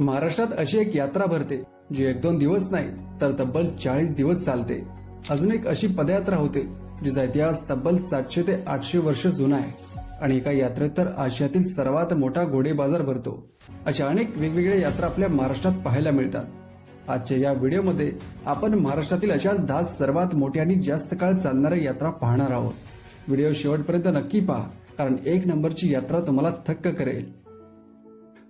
महाराष्ट्रात अशी एक यात्रा भरते जी 1-2 दिवस नाही तर तब्बल 40 दिवस चालते। अजून एक अशी पदयात्रा होते जिचा इतिहास तब्बल 700 ते 800 वर्ष जुना आहे आणि एका यात्रेत तर आशियातील सर्वात मोठा घोडे बाजार भरतो। अशा अनेक वेगवेगळ्या यात्रा आपल्या महाराष्ट्रात पाहायला मिळतात। आजच्या या व्हिडिओमध्ये आपण महाराष्ट्रातील अशाच 10 सर्वात मोठ्या आणि जास्त काळ चालणाऱ्या यात्रा पाहणार आहोत। व्हिडिओ शेवटपर्यंत नक्की पहा, कारण 1 नंबरची यात्रा तुम्हाला थक्क करेल।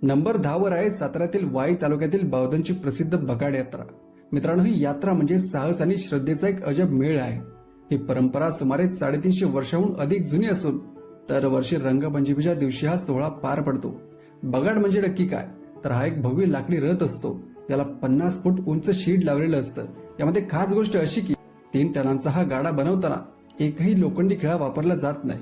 नंबर 10 वर आहे साताऱ्यातील वाई तालुक्यातील बावधनची प्रसिद्ध बगाड यात्रा। मित्रांनो, ही यात्रा म्हणजे साहस आणि श्रद्धेचा एक अजब मेळ आहे। ही परंपरा सुमारे 350 वर्षांहून अधिक जुनी असून दरवर्षी रंगपंचमीच्या दिवशी हा सोहळा पार पडतो। बगाड म्हणजे नक्की काय, तर हा एक भव्य लाकडी रथ असतो, याला 50 फूट उंच शीड लावलेलं असतं। यामध्ये खास गोष्ट अशी की 3 टनांचा हा गाडा बनवताना एकही लोखंडी खिळा वापरला जात नाही।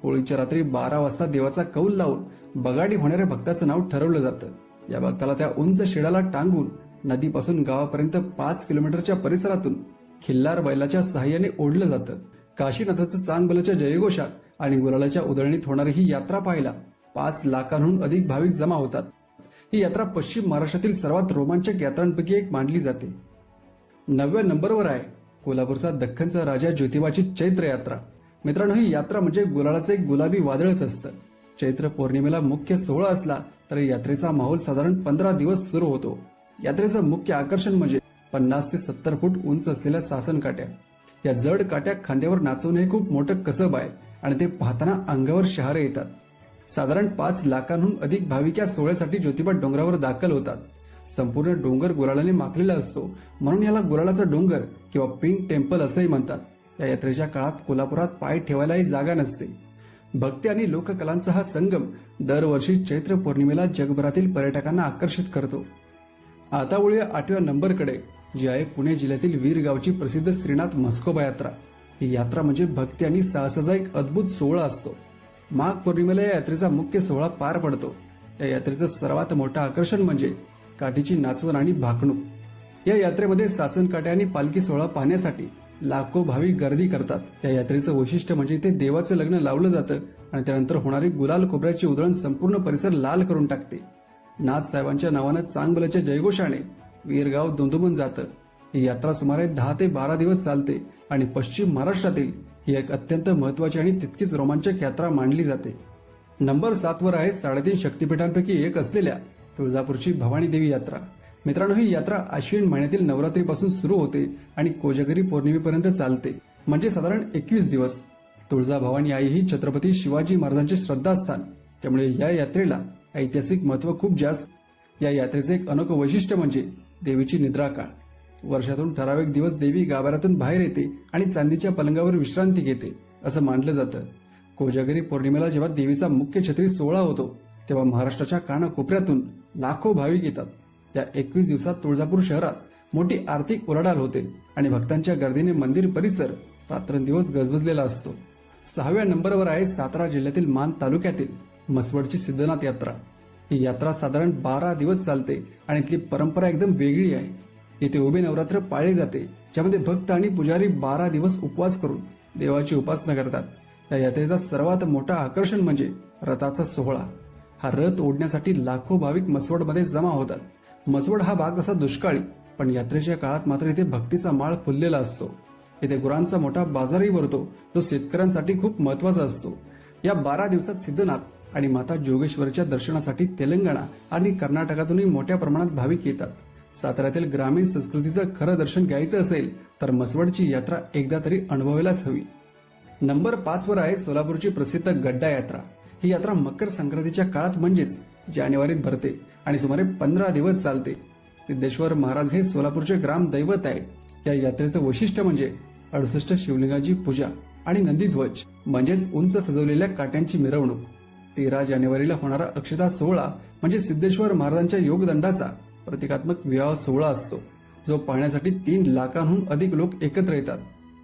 होळीच्या रात्री 12 वाजता देवाचा कौल लावून बगाडी होणाऱ्या भक्ताचं नाव ठरवलं जातं। या भक्ताला त्या उंच शिडाला टांगून नदीपासून गावापर्यंत 5 किलोमीटरच्या परिसरातून खिल्लार बैलाच्या सहाय्याने ओढलं जातं। काशीनाथाचं चांगभलच्या जयघोषात आणि गुलालाच्या उधळणीत होणारी ही यात्रा पाहायला 5 लाखांहून अधिक भाविक जमा होतात। ही यात्रा पश्चिम महाराष्ट्रातील सर्वात रोमांचक यात्रांपैकी एक मानली जाते। 9व्या नंबरवर आहे कोल्हापूरचा दख्खनचा राजा ज्योतिबाची चैत्र यात्रा। मित्रांनो, ही यात्रा म्हणजे गुलालाचं एक गुलाबी वादळच असतं। चैत्र पौर्णिमेला मुख्य सोहळा असला तरी यात्रेचा माहोल साधारण 15 दिवस सुरू होतो। यात्रेचं मुख्य आकर्षण म्हणजे 50 ते 70 फूट उंच असलेल्या सासन काट्या। या जड काट्या खांद्यावर नाचवणे हे खूप मोठं कसब आहे आणि ते पाहताना अंगावर शहारे येतात। साधारण 5 लाखांहून अधिक भाविक या सोहळ्यासाठी ज्योतिबा डोंगरावर दाखल होतात। संपूर्ण डोंगर गुलालाने माखलेला असतो, म्हणून याला गुलालाचा डोंगर किंवा पिंक टेम्पल असंही म्हणतात। या यात्रेच्या काळात कोल्हापुरात पाय ठेवायलाही जागा नसते। भक्ती आणि लोककलांचा हा संगम दरवर्षी चैत्र पौर्णिमेला जगभरातील पर्यटकांना आकर्षित करतो। आता वळूया 8व्या नंबरकडे, जी आहे पुणे जिल्ह्यातील वीरगावची प्रसिद्ध श्रीनाथ म्हस्कोबा यात्रा। ही यात्रा म्हणजे भक्ती आणि साहसाचा एक अद्भुत सोहळा असतो। माघ पौर्णिमेला या यात्रेचा मुख्य सोहळा पार पडतो। या यात्रेचं सर्वात मोठं आकर्षण म्हणजे काठीची नाचवण आणि भाकणूक। या यात्रेमध्ये सासन काठ्या आणि पालखी सोहळा पाहण्यासाठी लाखो भाविक गर्दी करतात। या यात्रेचं वैशिष्ट्य म्हणजे इथे देवाचं लग्न लावलं जातं आणि त्यानंतर होणारी गुलाल खोबऱ्याची उधळण संपूर्ण परिसर लाल करून टाकते। नाथ साहेबांच्या नावानं चांगभलच्या जयघोषाने वीरगाव दुमदुमून जातं। ही यात्रा सुमारे 10 ते 12 दिवस चालते आणि पश्चिम महाराष्ट्रातील ही एक अत्यंत महत्वाची आणि तितकीच रोमांचक यात्रा मानली जाते। नंबर 7 वर आहे 3.5 शक्तिपीठांपैकी एक असलेल्या तुळजापूरची भवानी देवी यात्रा। मित्रांनो, ही यात्रा आश्विन महिन्यातील नवरात्रीपासून सुरू होते आणि कोजागिरी पौर्णिमेपर्यंत चालते, म्हणजे साधारण 21 दिवस। तुळजाभवानी आई ही छत्रपती शिवाजी महाराजांचे श्रद्धास्थान, त्यामुळे या यात्रेला ऐतिहासिक महत्व खूप जास्त। या यात्रेचे एक अनोखं वैशिष्ट्य म्हणजे देवीची निद्रा काळ। वर्षातून ठराविक दिवस देवी गाभाऱ्यातून बाहेर येते आणि चांदीच्या पलंगावर विश्रांती घेते असं मानलं जातं। कोजागिरी पौर्णिमेला जेव्हा देवीचा मुख्य छत्री सोहळा होतो तेव्हा महाराष्ट्राच्या कानाकोपऱ्यातून लाखो भाविक येतात। या 21 दिवसात तुळजापूर शहरात मोठी आर्थिक उलाढाल होते आणि भक्तांच्या गर्दीने मंदिर परिसर रात्रंदिवस गजबजलेला असतो। 6व्या नंबरवर आहे सातारा जिल्ह्यातील मान तालुक्यातील म्हसवडची सिद्धनाथ यात्रा। ही यात्रा साधारण 12 दिवस चालते आणि इथली परंपरा एकदम वेगळी आहे। इथे उभे नवरात्र पाळले जाते, ज्यामध्ये भक्त आणि पुजारी 12 दिवस उपवास करून देवाची उपासना करतात। या यात्रेचा सर्वात मोठा आकर्षण म्हणजे रथाचा सोहळा। हा रथ ओढण्यासाठी लाखो भाविक म्हसवडमध्ये जमा होतात। म्हसवड हा भाग असा दुष्काळी, पण यात्रेच्या काळात मात्र इथे भक्तीचा माळ फुललेला असतो। इथे गुरांचा मोठा बाजारही भरतो, जो शेतकऱ्यांसाठी खूप महत्वाचा असतो। या 12 दिवसात सिद्धनाथ आणि माता जोगेश्वरीच्या दर्शनासाठी तेलंगणा आणि कर्नाटकातूनही मोठ्या प्रमाणात भाविक येतात। साताऱ्यातील ग्रामीण संस्कृतीचं खरं दर्शन घ्यायचं असेल तर म्हसवडची यात्रा एकदा तरी अनुभवायलाच हवी। नंबर 5 वर आहे सोलापूरची प्रसिद्ध गड्डा यात्रा। ही यात्रा मकर संक्रांतीच्या काळात म्हणजेच जानेवारीत भरते आणि सुमारे 15 दिवस चालते। सिद्धेश्वर महाराज हे सोलापूरचे ग्राम दैवत आहेत। या यात्रेचं वैशिष्ट्य म्हणजे 68 शिवलिंगाची पूजा आणि नंदीध्वज म्हणजेच उंच सजवलेल्या काट्यांची मिरवणूक। 13 जानेवारीला होणारा अक्षता सोहळा म्हणजे सिद्धेश्वर महाराजांच्या योगदंडाचा प्रतिकात्मक विवाह सोहळा असतो, जो पाहण्यासाठी 3 लाखांहून अधिक लोक एकत्र येतात।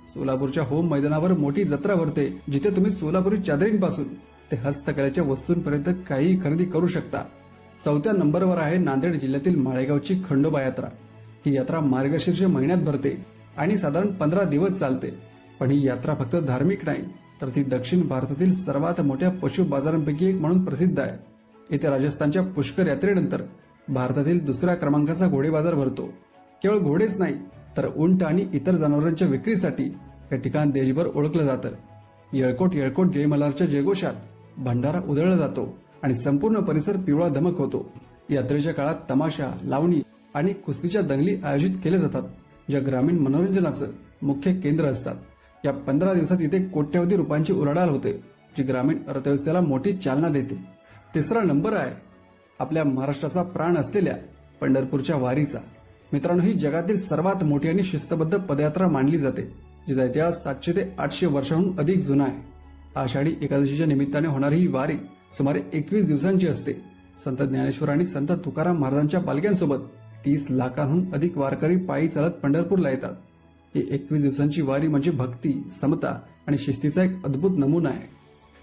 सोलापूरच्या होम मैदानावर मोठी जत्रा भरते, जिथे तुम्ही सोलापुरी चादरींपासून ते हस्तकलेच्या वस्तूंपर्यंत काही खरेदी करू शकता। 4थ्या नंबरवर आहे नांदेड जिल्ह्यातील माळेगावची खंडोबा यात्रा। ही यात्रा मार्गशीर्ष महिन्यात भरते आणि साधारण 15 दिवस चालते। पण ही यात्रा फक्त धार्मिक नाही, तर ती दक्षिण भारतातील सर्वात मोठ्या पशु बाजारांपैकी एक म्हणून प्रसिद्ध आहे। इथे राजस्थानच्या पुष्कर यात्रेनंतर भारतातील दुसऱ्या क्रमांकाचा घोडे बाजार भरतो. केवळ घोडेच नाही तर उंट आणि इतर जनावरांच्या विक्रीसाठी हे ठिकाण देशभर ओळखलं जातं. येळकोट येळकोट जय मल्हारच्या जयघोषात भंडारा उधळला जातो आणि संपूर्ण परिसर पिवळा धमक होतो. यात्रेच्या काळात तमाशा, लावणी आणि कुस्तीच्या दंगली आयोजित केल्या जातात, ज्या ग्रामीण मनोरंजनाचं मुख्य केंद्र असतात. या 15 दिवसात इथे कोट्यवधी रुपयांची उलाढाल होते, जी ग्रामीण अर्थव्यवस्थेला मोठी चालना देते. तिसरा नंबर आहे आपल्या महाराष्ट्राचा प्राण असलेल्या पंढरपूरच्या वारीचा. मित्रांनो, ही जगातील सर्वात मोठी आणि शिस्तबद्ध पदयात्रा मानली जाते, जिचा इतिहास 700 ते 800 वर्षांहून अधिक जुना आहे. आषाढी एकादशीच्या निमित्ताने होणारी ही वारी सुमारे 21 दिवसांची असते. संत ज्ञानेश्वर आणि संत तुकाराम महाराजांच्या पालख्यांसोबत 30 लाखांहून अधिक वारकरी पायी चालत पंढरपूरला येतात. ही 21 दिवसांची वारी म्हणजे भक्ती, समता आणि शिस्तीचा एक अद्भुत नमुना आहे.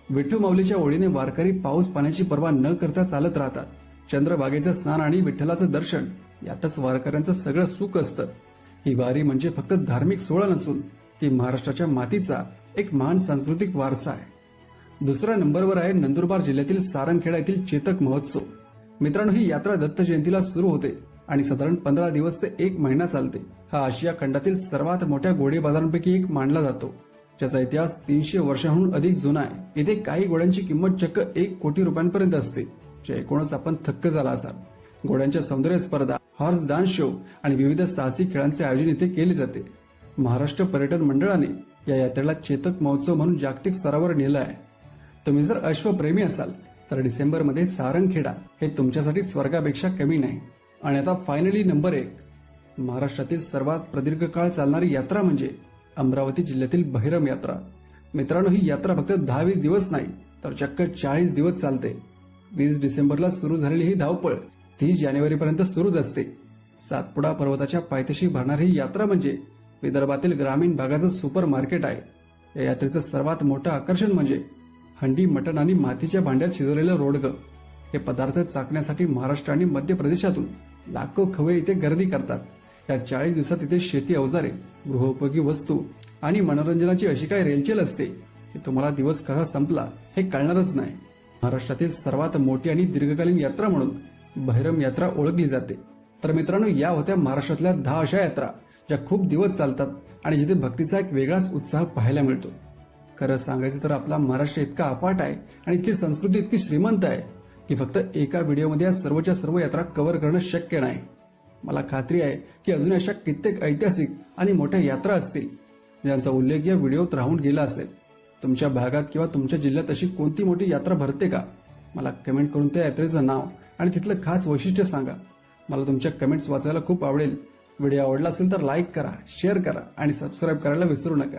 विठू माऊलीच्या ओळीने वारकरी पाऊस पाण्याची पर्वा न करता चालत राहतात. चंद्रभागेचं स्नान आणि विठ्ठलाचं दर्शन यातच वारकऱ्यांचं सगळं सुख असतं. ही वारी म्हणजे फक्त धार्मिक सोहळा नसून ती महाराष्ट्राच्या मातीचा एक महान सांस्कृतिक वारसा आहे. दुसऱ्या नंबरवर आहे नंदुरबार जिल्ह्यातील सारंगखेडा येथील चेतक महोत्सव. मित्रांनो, ही यात्रा दत्त जयंतीला सुरू होते आणि साधारण 15 दिवस ते 1 महिना चालते. हा आशिया खंडातील सर्वात मोठ्या घोडे बाजारांपैकी एक मानला जातो, ज्याचा इतिहास 300 वर्षांहून अधिक जुना आहे. इथे काही घोड्यांची किंमत चक्क 1 कोटी रुपयांपर्यंत असते, जे ऐकूनच आपण थक्क झाला असाल. घोड्यांच्या सौंदर्य स्पर्धा, हॉर्स डान्स शो आणि विविध साहसी खेळांचे आयोजन इथे केले जाते. महाराष्ट्र पर्यटन मंडळाने या यात्रेला चेतक महोत्सव म्हणून जागतिक स्तरावर नेलं आहे. तुम्ही जर अश्वप्रेमी असाल तर डिसेंबरमध्ये सारंगखेडा हे तुमच्यासाठी स्वर्गापेक्षा कमी नाही. आणि आता फायनली नंबर 1, महाराष्ट्रातील सर्वात प्रदीर्घ काळ चालणारी यात्रा म्हणजे अमरावती जिल्ह्यातील बहिरम यात्रा. मित्रांनो, ही यात्रा फक्त 10-20 दिवस नाही तर चक्क 40 दिवस चालते. 20 डिसेंबरला सुरू झालेली ही धावपळ 30 जानेवारीपर्यंत सुरूच असते. सातपुडा पर्वताच्या पायथ्याशी भरणारी ही यात्रा म्हणजे विदर्भातील ग्रामीण भागाचं सुपर मार्केट आहे. या यात्रेचं सर्वात मोठं आकर्षण म्हणजे हंडी, मटण आणि मातीच्या भांड्यात शिजवलेलं रोडगं. हे पदार्थ चाखण्यासाठी महाराष्ट्र आणि मध्य प्रदेशातून लाखो खवय्ये इथे गर्दी करतात. या 40 दिवसात इथे शेती अवजारे, गृहोपयोगी वस्तू आणि मनोरंजनाची अशी काय रेलचेल असते की तुम्हाला दिवस कसा संपला हे कळणारच नाही. महाराष्ट्रातील सर्वात मोठी आणि दीर्घकालीन यात्रा म्हणून बहिरम यात्रा ओळखली जाते. तर मित्रांनो, या होत्या महाराष्ट्रातल्या 10 अशा यात्रा ज्या खूप दिवस चालतात आणि जिथे भक्तीचा एक वेगळाच उत्साह पाहायला मिळतो. खरं सांगायचं तर आपला महाराष्ट्र इतका अफाट आहे आणि इथली संस्कृती इतकी श्रीमंत आहे की फक्त एका व्हिडिओमध्ये या सर्वच्या सर्व यात्रा कव्हर करणं शक्य नाही. मला खात्री आहे की अजून अशा कित्येक ऐतिहासिक आणि मोठ्या यात्रा असतील ज्यांचा उल्लेख या व्हिडिओत राहून गेला असेल. तुमच्या भागात किंवा तुमच्या जिल्ह्यात अशी कोणती मोठी यात्रा भरते का? मला कमेंट करून त्या यात्रेचं नाव आणि तिथलं खास वैशिष्ट्य सांगा. मला तुमच्या कमेंट्स वाचायला खूप आवडेल. व्हिडिओ आवडला असेल तर लाईक करा, शेअर करा आणि सबस्क्राईब करायला विसरू नका.